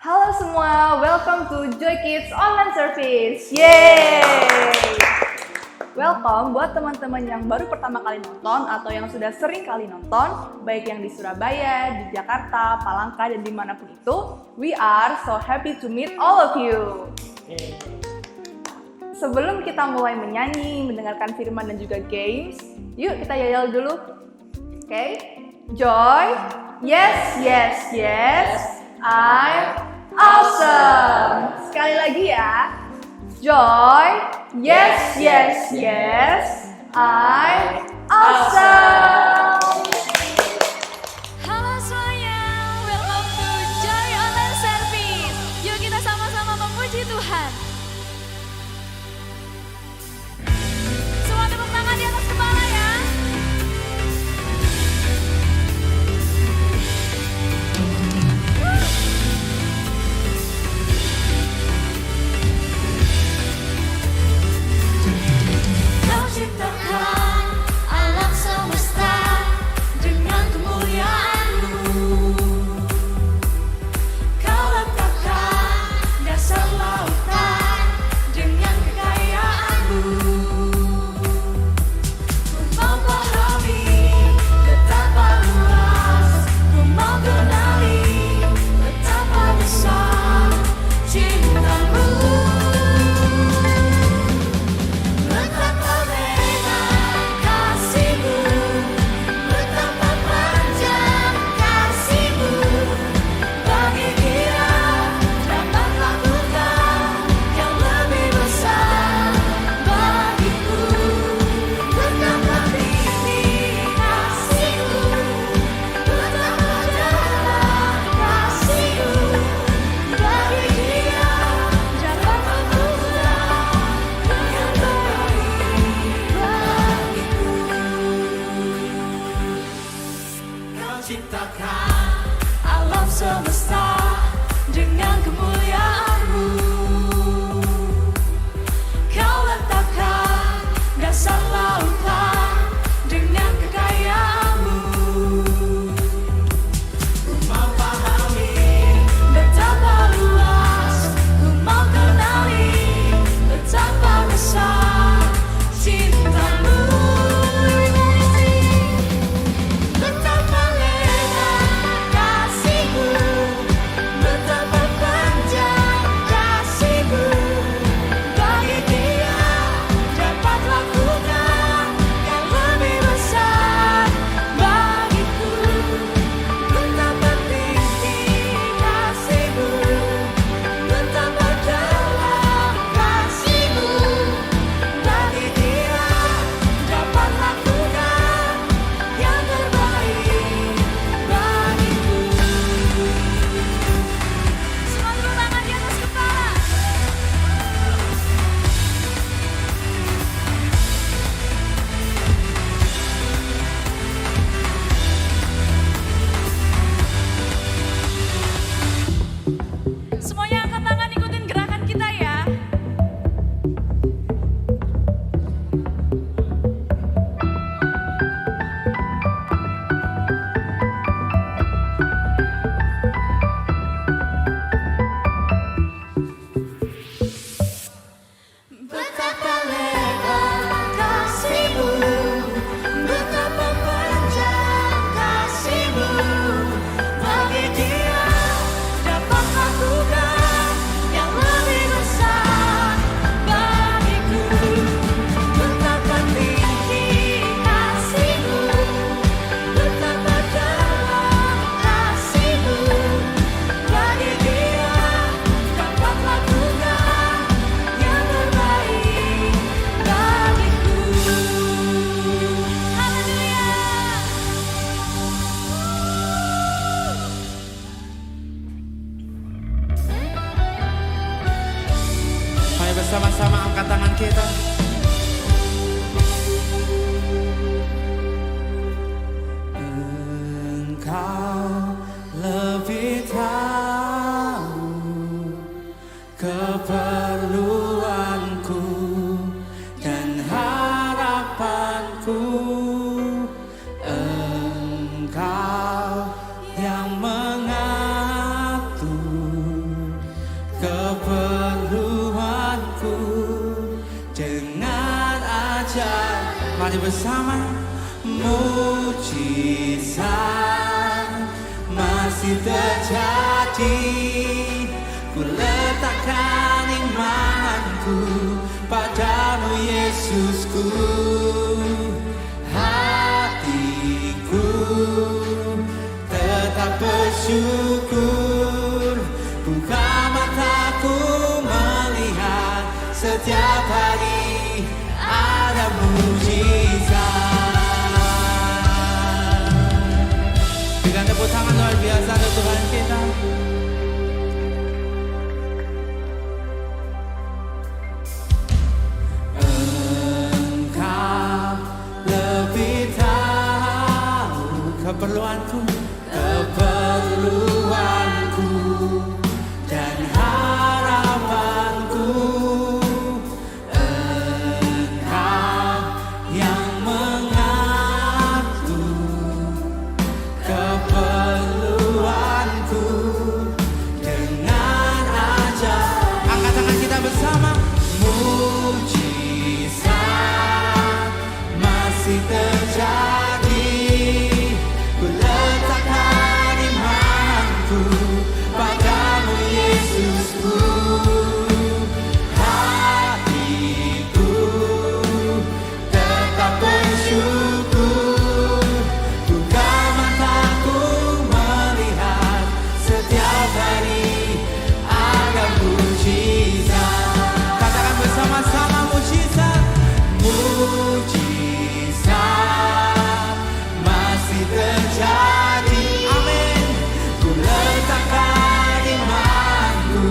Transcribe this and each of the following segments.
Halo semua, welcome to Joy Kids Online Service. Yeay! Welcome buat teman-teman yang baru pertama kali nonton atau yang sudah sering kali nonton, baik yang di Surabaya, di Jakarta, Palangka, dan dimanapun itu. We are so happy to meet all of you. Sebelum kita mulai menyanyi, mendengarkan firman dan juga games, yuk kita yayal dulu. Oke? Joy, yes, yes, yes, I'm awesome. Sekali lagi ya. Joy, yes, yes, yes, I'm awesome. Halo semuanya, welcome to Joy Online Service. Yuk kita sama-sama memuji Tuhan. Semua tepuk tangan di atas kepala ya. Kau ciptakan alam semesta dengan kemuliaan-Mu. Kau letakkan dasar lautan dengan kekayaan-Mu. Ku mau pahami betapa luas, ku mau kenali betapa besar cinta-Mu. Betapa lebar kasih-Mu, betapa panjang kasih-Mu, bagi dia dapat lakukan yang lebih besar bagiku. Betapa tinggi kasih-Mu, betapa dalam kasih-Mu, bagi dia dapat lakukan yang terbaik bagiku. Kau ciptakan alam semesta dengan kemuliaan-Mu. Kau letakkan dasar lautan dengan kekayaan-Mu. Ku mau pahami betapa luas, ku mau kenali betapa besar cinta-Mu. Betapa lebar kasih-Mu, betapa panjang kasih-Mu, bagi dia dapat lakukan yang lebih besar bagiku. Betapa tinggi kasih-Mu, betapa dalam kasih-Mu, bagi dia dapat lakukan yang terbaik bagiku. Semua tepuk tangan di atas kepala. Semuanya angkat tangan, ikutin gerakan kita ya. Betapa lebar kasih-Mu, betapa panjang kasih-Mu, bagi dia dapat lakukan yang lebih besar bagiku. Betapa tinggi kasih-Mu, betapa dalam kasih-Mu, bagi dia dapat lakukan yang terbaik bagiku. Haleluya. Mari bersama-sama angkat tangan kita. Engkau lebih tahu keperluanku dan harapanku. Engkau yang mengatur hadir bersama. Mujizat masih terjadi. Ku letakkan imanku padamu Yesusku. Hatiku tetap bersyukur. Buka mataku melihat setiap hari ada mujizat. Dengan tepuk tangan luar biasa untuk Tuhan kita. Engkau lebih tahu keperluanku, keperluanku dan harapanku. Engkau yang mengatur keperluanku dengan ajaib. Angkat tangan kita bersama. Mujizat masih terjadi. Ku letakkan imanku padamu Yesusku. Hatiku tetap bersyukur. Buka mataku melihat setiap hari ada mujizat. Katakan bersama-sama mujizat. Mujizat masih terjadi. Amin. Ku letakkan imanku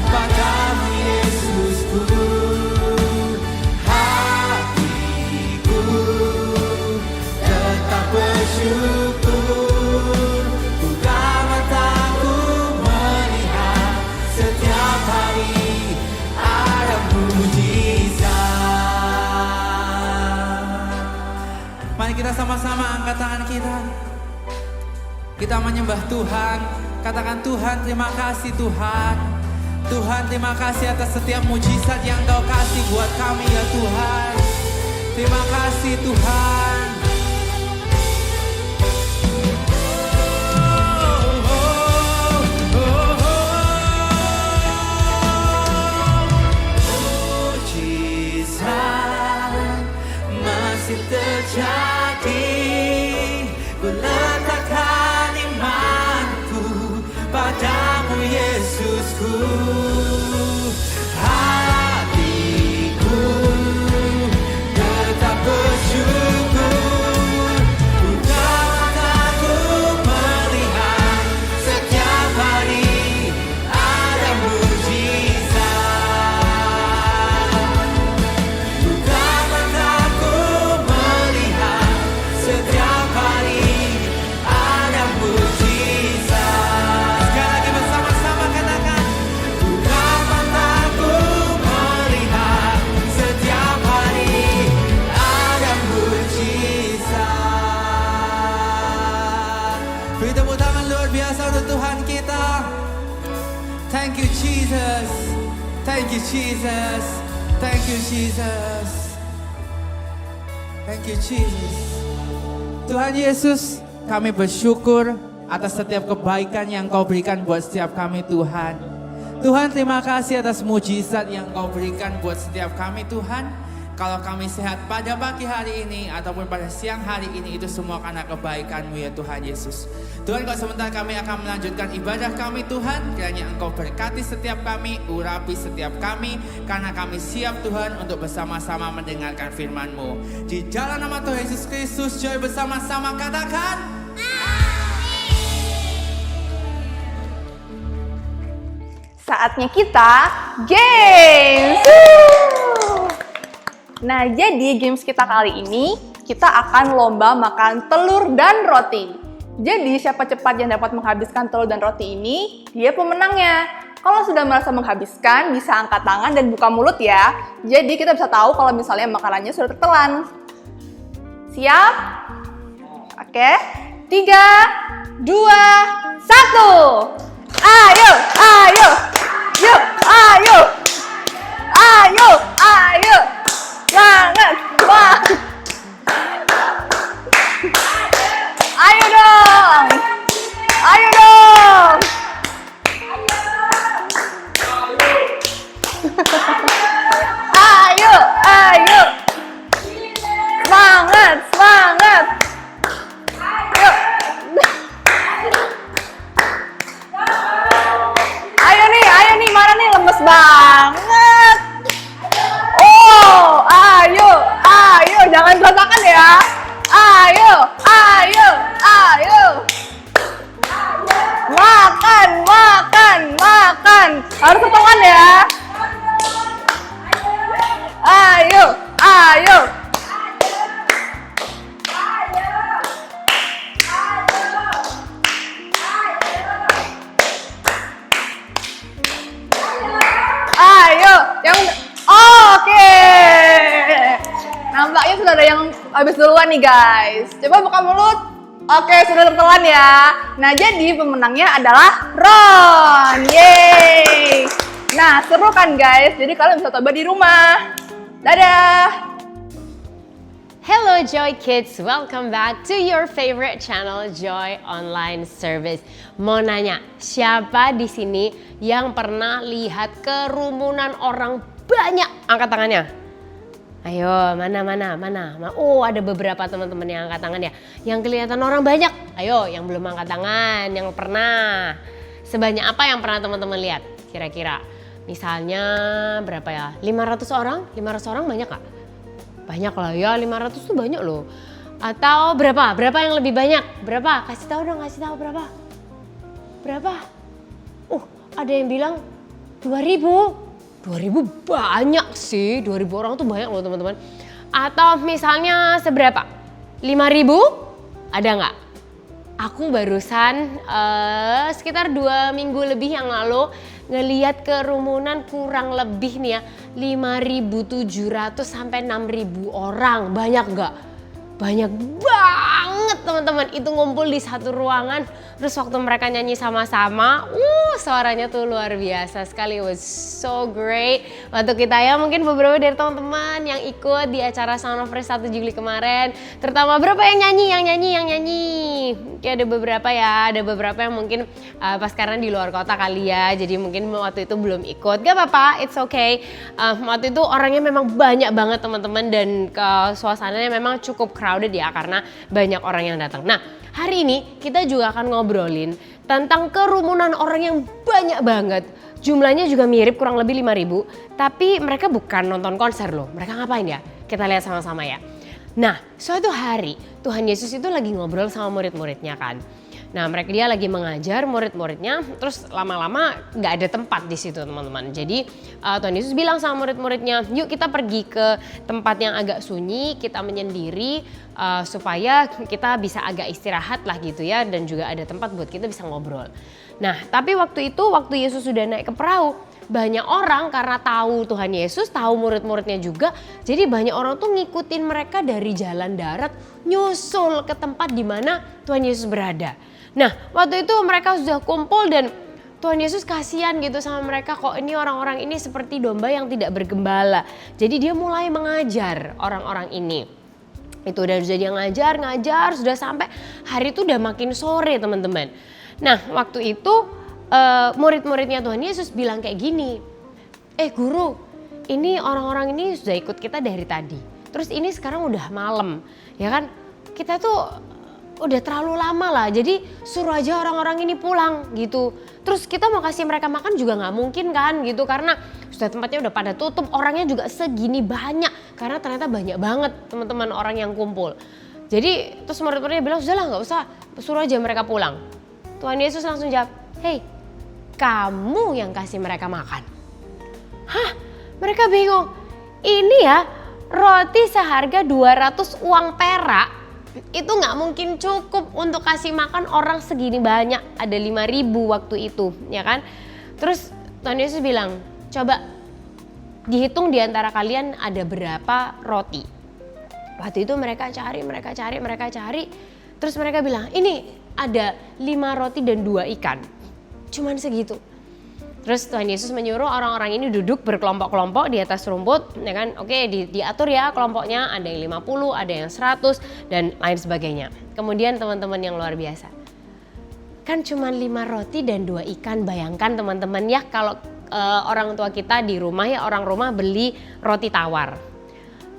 padamu Yesusku. Hatiku tetap bersyukur. Buka mataku melihat setiap hari ada mujizat. Mari kita sama-sama angkat tangan kita. Kita menyembah Tuhan. Katakan, Tuhan terima kasih Tuhan. Tuhan terima kasih atas setiap mujizat yang Kau kasih buat kami ya Tuhan. Terima kasih Tuhan. Mujizat masih terjadi. Ku letakkan imanku padamu Yesusku. Hatiku tetap bersyukur. Buka mataku melihat setiap hari ada mujizat. Buka mataku melihat setiap hari ada mujizat. Sekali lagi bersama-sama katakan. Buka mataku melihat setiap hari ada mujizat. Beri tepuk tangan luar biasa untuk Tuhan kita. Thank you Jesus. Thank you Jesus. Thank you Jesus. Thank you Jesus. Tuhan Yesus, kami bersyukur atas setiap kebaikan yang Kau berikan buat setiap kami Tuhan. Tuhan terima kasih atas mujizat yang Kau berikan buat setiap kami Tuhan. Kalau kami sehat pada pagi hari ini ataupun pada siang hari ini, itu semua karena kebaikan-Mu ya Tuhan Yesus. Tuhan, kalau sebentar kami akan melanjutkan ibadah kami Tuhan, kiranya Engkau berkati setiap kami, urapi setiap kami, karena kami siap Tuhan untuk bersama-sama mendengarkan firman-Mu. Di dalam nama Tuhan Yesus Kristus, joy bersama-sama katakan. Saatnya kita games. Nah, jadi games kita kali ini, kita akan lomba makan telur dan roti. Jadi, siapa cepat yang dapat menghabiskan telur dan roti ini, dia pemenangnya. Kalau sudah merasa menghabiskan, bisa angkat tangan dan buka mulut ya. Jadi, kita bisa tahu kalau misalnya makanannya sudah tertelan. Siap? Oke. 3, 2, 1. Ayo, ayo. Yuk, ayo. Ayo, ayo. Semangat, semangat. banget. Oh, ayo, jangan berantakan ya. Ayo. Makan. Harus setengah ya. Ayo. Yang oke. Nampaknya sudah ada yang habis duluan nih guys. Coba buka mulut. Oke, sudah tertelan ya. Nah, jadi pemenangnya adalah Ron. Yeay. Nah, seru kan guys? Jadi kalian bisa coba di rumah. Dadah. Hello Joy Kids, welcome back to your favorite channel Joy Online Service. Mau nanya, siapa di sini yang pernah lihat kerumunan orang banyak? Angkat tangannya. Ayo, mana? Oh, ada beberapa teman-teman yang angkat tangan ya. Yang kelihatan orang banyak. Ayo, yang belum angkat tangan, yang pernah. Sebanyak apa yang pernah teman-teman lihat? Kira-kira. Misalnya berapa ya? 500 orang? 500 orang banyak gak? Banyak lah ya, 500 tuh banyak loh. Atau berapa? Berapa yang lebih banyak? Berapa? Kasih tahu dong, berapa? Berapa? Ada yang bilang 2000. 2000 banyak sih, 2000 orang tuh banyak loh teman-teman. Atau misalnya seberapa? 5000? Ada nggak? Aku barusan sekitar 2 minggu lebih yang lalu ngeliat kerumunan kurang lebih nih ya 5.700 sampai 6.000 orang. Banyak nggak? Banyak banget teman-teman. Itu ngumpul di satu ruangan. Terus waktu mereka nyanyi sama-sama, suaranya tuh luar biasa sekali. It was so great. Waktu kita ya mungkin beberapa dari teman-teman yang ikut di acara Sound of Praise 1 Juli kemarin. Terutama berapa yang nyanyi. Ya, ada beberapa ya, ada beberapa yang mungkin pas karena di luar kota kali ya. Jadi mungkin waktu itu belum ikut. Gak apa-apa, it's okay. Waktu itu orangnya memang banyak banget teman-teman. Dan suasananya memang cukup crowded ya karena banyak orang yang datang. Nah, hari ini kita juga akan ngobrolin tentang kerumunan orang yang banyak banget. Jumlahnya juga mirip kurang lebih 5.000. Tapi mereka bukan nonton konser loh. Mereka ngapain ya? Kita lihat sama-sama ya. Nah, suatu hari Tuhan Yesus itu lagi ngobrol sama murid-muridnya kan. Nah, dia lagi mengajar murid-muridnya, terus lama-lama nggak ada tempat di situ teman-teman. Jadi Tuhan Yesus bilang sama murid-muridnya, yuk kita pergi ke tempat yang agak sunyi, kita menyendiri supaya kita bisa agak istirahat lah gitu ya, dan juga ada tempat buat kita bisa ngobrol. Nah, tapi waktu Yesus sudah naik ke perahu, banyak orang karena tahu Tuhan Yesus, tahu murid-muridnya juga, jadi banyak orang tuh ngikutin mereka dari jalan darat, nyusul ke tempat di mana Tuhan Yesus berada. Nah, waktu itu mereka sudah kumpul dan Tuhan Yesus kasihan gitu sama mereka, kok ini orang-orang ini seperti domba yang tidak bergembala. Jadi dia mulai mengajar orang-orang ini. Itu udah jadi ngajar, sudah sampai hari itu udah makin sore teman-teman. Nah, waktu itu murid-muridnya Tuhan Yesus bilang kayak gini, guru, ini orang-orang ini sudah ikut kita dari tadi. Terus ini sekarang udah malam, ya kan? Kita tuh udah terlalu lama lah, jadi suruh aja orang-orang ini pulang gitu. Terus kita mau kasih mereka makan juga nggak mungkin kan gitu, karena sudah tempatnya udah pada tutup, orangnya juga segini banyak, karena ternyata banyak banget teman-teman orang yang kumpul. Jadi terus murid-muridnya bilang, sudahlah nggak usah, suruh aja mereka pulang. Tuhan Yesus langsung jawab, hei, kamu yang kasih mereka makan. Hah? Mereka bingung. Ini ya roti seharga 200 uang perak itu nggak mungkin cukup untuk kasih makan orang segini banyak. Ada 5.000 waktu itu, ya kan? Terus Tuhan Yesus bilang, coba dihitung di antara kalian ada berapa roti. Waktu itu mereka cari. Terus mereka bilang, ini ada 5 roti dan 2 ikan. Cuman segitu. Terus Tuhan Yesus menyuruh orang-orang ini duduk berkelompok-kelompok di atas rumput, ya kan? Oke, diatur ya kelompoknya, ada yang 50, ada yang 100 dan lain sebagainya. Kemudian teman-teman yang luar biasa. Kan cuma 5 roti dan 2 ikan, bayangkan teman-teman ya kalau orang tua kita di rumah ya, orang rumah beli roti tawar.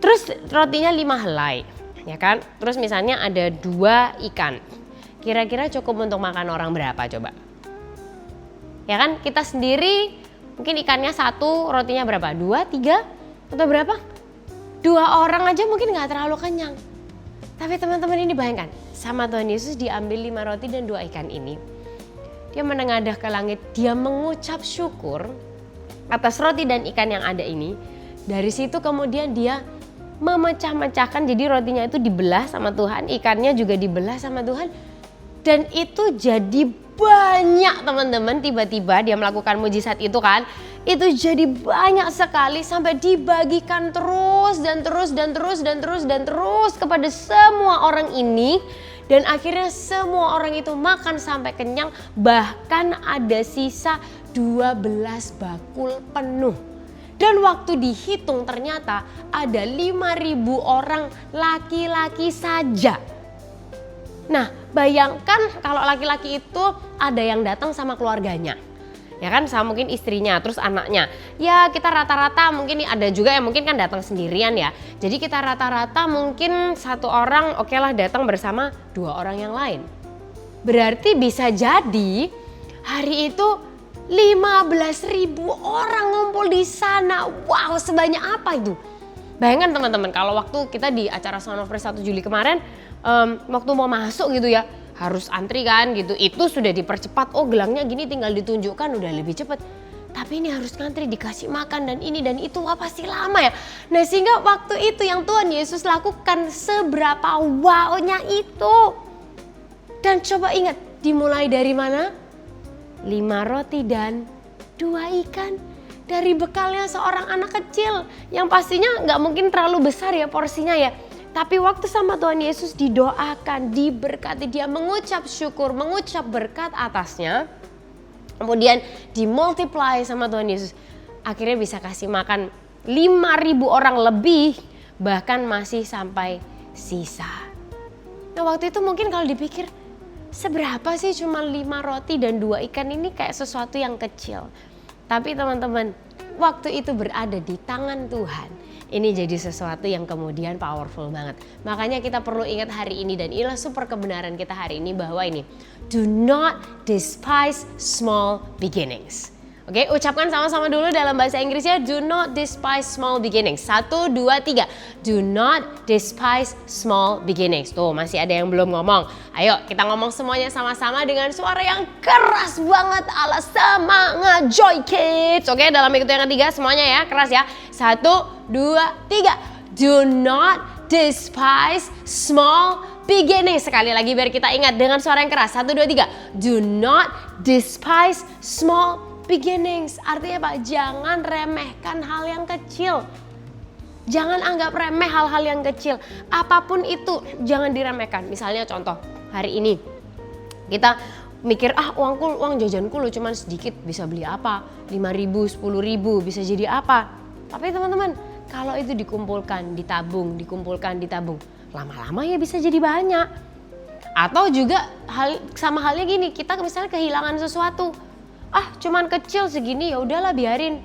Terus rotinya 5 helai, ya kan? Terus misalnya ada 2 ikan. Kira-kira cukup untuk makan orang berapa coba? Ya kan, kita sendiri Mungkin ikannya 1, rotinya berapa? 2, 3 atau berapa? 2 orang aja mungkin gak terlalu kenyang. Tapi teman-teman ini bayangkan, sama Tuhan Yesus diambil 5 roti dan 2 ikan ini. Dia menengadah ke langit, dia mengucap syukur atas roti dan ikan yang ada ini. Dari situ kemudian dia memecah-mecahkan, jadi rotinya itu dibelah sama Tuhan, ikannya juga dibelah sama Tuhan. Dan itu jadi banyak teman-teman, tiba-tiba dia melakukan mujizat itu kan. Itu jadi banyak sekali sampai dibagikan terus dan terus dan terus dan terus dan terus kepada semua orang ini. Dan akhirnya semua orang itu makan sampai kenyang, bahkan ada sisa 12 bakul penuh. Dan waktu dihitung ternyata ada 5.000 orang laki-laki saja. Nah, bayangkan kalau laki-laki itu ada yang datang sama keluarganya. Ya kan, sama mungkin istrinya, terus anaknya. Ya kita rata-rata mungkin ada juga yang mungkin kan datang sendirian ya. Jadi kita rata-rata mungkin 1 orang oke lah datang bersama 2 orang yang lain. Berarti bisa jadi hari itu 15.000 orang ngumpul di sana. Wow, sebanyak apa itu? Bayangkan teman-teman, kalau waktu kita di acara Sound of Praise 1 Juli kemarin, waktu mau masuk gitu ya, harus antri kan gitu. Itu sudah dipercepat, oh gelangnya gini tinggal ditunjukkan udah lebih cepat. Tapi ini harus ngantri, dikasih makan dan ini dan itu, wah pasti lama ya. Nah sehingga waktu itu yang Tuhan Yesus lakukan seberapa wow-nya itu. Dan coba ingat, dimulai dari mana? 5 roti dan 2 ikan. Dari bekalnya seorang anak kecil yang pastinya nggak mungkin terlalu besar ya porsinya ya. Tapi waktu sama Tuhan Yesus didoakan, diberkati, dia mengucap syukur, mengucap berkat atasnya. Kemudian dimultiply sama Tuhan Yesus. Akhirnya bisa kasih makan 5.000 orang lebih, bahkan masih sampai sisa. Nah waktu itu mungkin kalau dipikir, seberapa sih cuma 5 roti dan 2 ikan ini kayak sesuatu yang kecil. Tapi teman-teman, waktu itu berada di tangan Tuhan. Ini jadi sesuatu yang kemudian powerful banget. Makanya kita perlu ingat hari ini, dan inilah super kebenaran kita hari ini, bahwa ini, do not despise small beginnings. Oke, ucapkan sama-sama dulu dalam bahasa Inggrisnya, do not despise small beginnings. 1, 2, 3. Do not despise small beginnings. Tuh, masih ada yang belum ngomong. Ayo kita ngomong semuanya sama-sama dengan suara yang keras banget ala semangat Joy Kids. Oke, dalam minggu yang ketiga semuanya ya, keras ya. 1, 2, 3. Do not despise small beginnings. Sekali lagi biar kita ingat dengan suara yang keras. 1, 2, 3. Do not despise small beginnings. Artinya apa? Jangan remehkan hal yang kecil. Jangan anggap remeh hal-hal yang kecil. Apapun itu jangan diremehkan. Misalnya contoh, hari ini kita mikir uang jajanku lu cuman sedikit, bisa beli apa? 5.000, 10.000 bisa jadi apa? Tapi teman-teman, kalau itu dikumpulkan, ditabung, lama-lama ya bisa jadi banyak. Atau juga sama halnya gini, kita misalnya kehilangan sesuatu. Cuman kecil segini, ya udahlah biarin.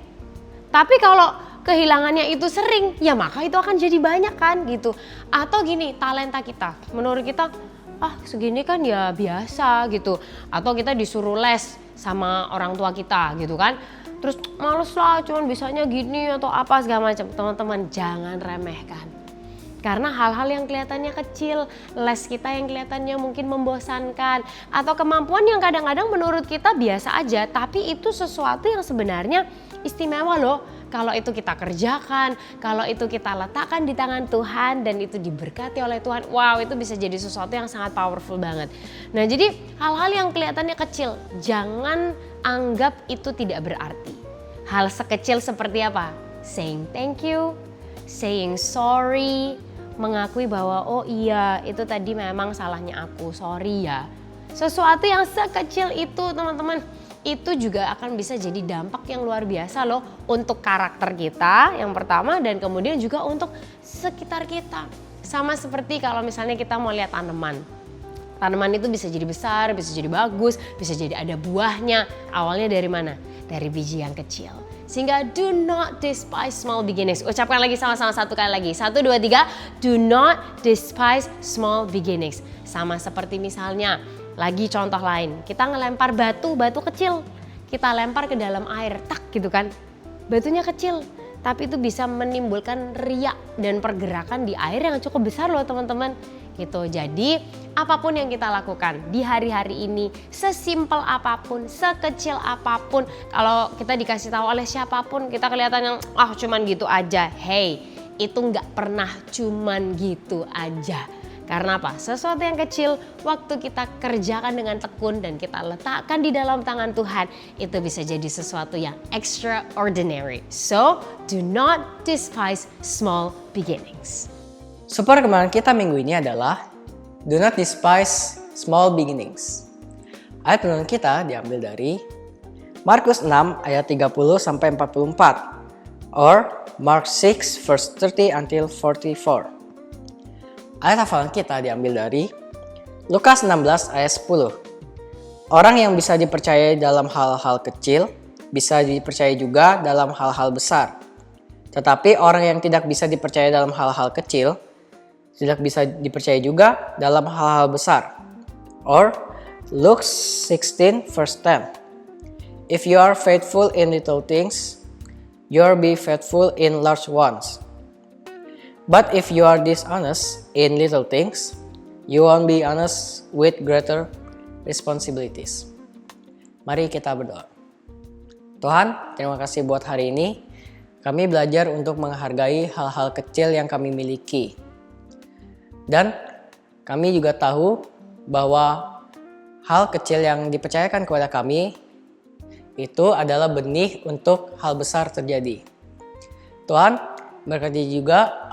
Tapi kalau kehilangannya itu sering, ya maka itu akan jadi banyak kan gitu. Atau gini, talenta kita, menurut kita segini kan ya biasa gitu. Atau kita disuruh les sama orang tua kita gitu kan. Terus males lah, cuman bisanya gini atau apa segala macam. Teman-teman, jangan remehkan. Karena hal-hal yang kelihatannya kecil, les kita yang kelihatannya mungkin membosankan, atau kemampuan yang kadang-kadang menurut kita biasa aja, tapi itu sesuatu yang sebenarnya istimewa loh. Kalau itu kita kerjakan, kalau itu kita letakkan di tangan Tuhan dan itu diberkati oleh Tuhan, wow itu bisa jadi sesuatu yang sangat powerful banget. Nah jadi hal-hal yang kelihatannya kecil, jangan anggap itu tidak berarti. Hal sekecil seperti apa? Saying thank you, saying sorry, mengakui bahwa oh iya itu tadi memang salahnya aku, sorry ya. Sesuatu yang sekecil itu teman-teman, itu juga akan bisa jadi dampak yang luar biasa loh untuk karakter kita yang pertama, dan kemudian juga untuk sekitar kita. Sama seperti kalau misalnya kita mau lihat tanaman. Tanaman itu bisa jadi besar, bisa jadi bagus, bisa jadi ada buahnya. Awalnya dari mana? Dari biji yang kecil. Sehingga do not despise small beginnings. Ucapkan lagi sama-sama satu kali lagi. 1, 2, 3. Do not despise small beginnings. Sama seperti misalnya, lagi contoh lain. Kita ngelempar batu kecil. kita lempar ke dalam air, tak gitu kan. Batunya kecil, tapi itu bisa menimbulkan riak dan pergerakan di air yang cukup besar loh teman-teman. Gitu. Jadi apapun yang kita lakukan di hari-hari ini, sesimpel apapun, sekecil apapun, kalau kita dikasih tahu oleh siapapun, kita kelihatan yang cuman gitu aja. Hey, itu nggak pernah cuman gitu aja. Karena apa? Sesuatu yang kecil, waktu kita kerjakan dengan tekun dan kita letakkan di dalam tangan Tuhan, itu bisa jadi sesuatu yang extraordinary. So, do not despise small beginnings. Super kemenangan kita minggu ini adalah do not despise small beginnings. Ayat renungan kita diambil dari Markus 6 ayat 30 sampai 44 or Mark 6 verse 30 until 44. Ayat hafalan kita diambil dari Lukas 16 ayat 10. Orang yang bisa dipercayai dalam hal-hal kecil bisa dipercayai juga dalam hal-hal besar. Tetapi orang yang tidak bisa dipercayai dalam hal-hal kecil tidak bisa dipercayai juga dalam hal-hal besar. Or Luke 16 verse 10. If you are faithful in little things, you'll be faithful in large ones. But if you are dishonest in little things, you won't be honest with greater responsibilities. Mari kita berdoa. Tuhan, terima kasih buat hari ini. Kami belajar untuk menghargai hal-hal kecil yang kami miliki. Dan kami juga tahu bahwa hal kecil yang dipercayakan kepada kami itu adalah benih untuk hal besar terjadi. Tuhan, berkati juga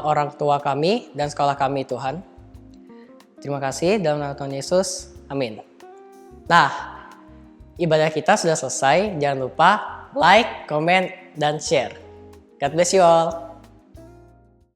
orang tua kami dan sekolah kami Tuhan. Terima kasih dalam nama Tuhan Yesus. Amin. Nah, ibadah kita sudah selesai. Jangan lupa like, comment, dan share. God bless you all.